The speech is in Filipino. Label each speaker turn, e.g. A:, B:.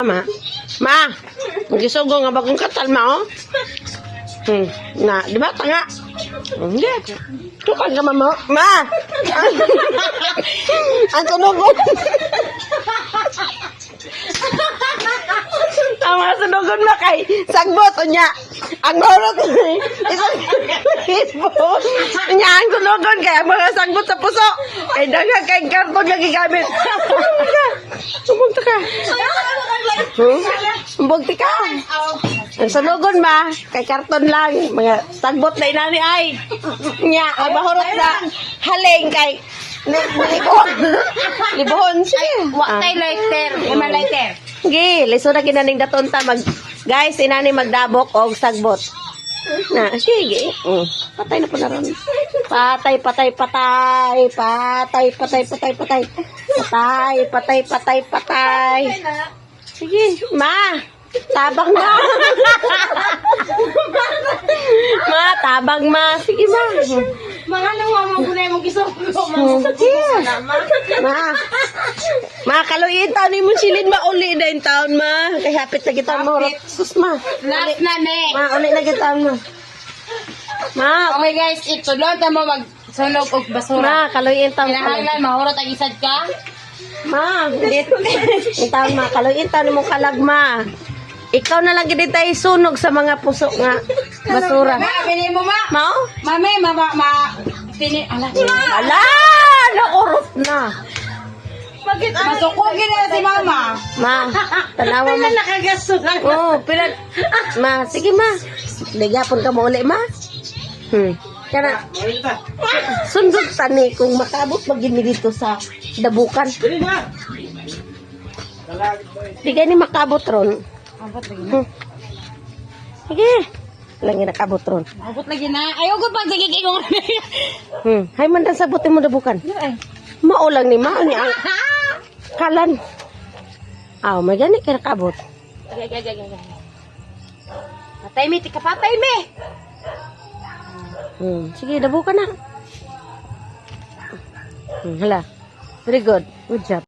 A: Ma, magisugo nga bagong katal ma, oh. Na, di ba, tanga? Hindi. Tukan ka, mama. Ma! Ang sunugon. Ang mga sunugon ma kay sagbot, unya. Ang mahurot isang Facebook. Unya, ang sunugon kay ang mga sagbot sa puso. Kay daghang kay karton lagi gamit. Sumbog ka. Sumbog ka. Ang sunugon ma, kay karton lang. Mga sagbot na inani ay. Nya, ang mahurot na haling kay libohon siya.
B: Watay lighter. Ima lighter.
A: Sige, liso na kinaning daton ta mag guys, inani magdabok og sagbot. Na, sige. Patay na po na ron. Patay. Sige, ma. Tabang ma. Ma, tabang ma. Sige, ma.
B: Mga nang muna mong gisog.
A: Ma, kaluyin taon ni mo silid mauli na yung taon, ma. Kay hapit na kita mo. Sus, ma.
B: Last na ne.
A: Ma, uli na kita mo. Ma,
B: Okay guys, itulog na mo magsunog og basura.
A: ma, kaluyin taon.
B: Kinahanglan mahurot ang isad ka.
A: Ma, hindi. Yung taon, ma. Kaluyin taon mo kalagma. Ikaw na lang gini tayo sunog sa mga puso nga basura.
B: Ma, pili mo ma.
A: Mao?
B: Mami, pili.
A: Ala, naurot na.
B: Bakit? Masukugin na si mama.
A: Ma, tanawa mo.
B: Nakagasto lang.
A: Oh, pilat. Ma, sige ma. Ligapon ka mo uli, ma. Kana, sundot tani kung makabot magimi dito sa dabukan. Di gani makabot ron.
B: Abot lagi na.
A: Sige. Langi nakabot ron.
B: Abot lagi na. Ayaw ko pag sige ko.
A: Hay man dan sabutin mo dabukan. Maulang ni mao ni ang kalan. Aw, may gani ka nakabot.
B: Patay mi, tika patay mi.
A: Sige, dabukan na. Hala. Very good. Good job.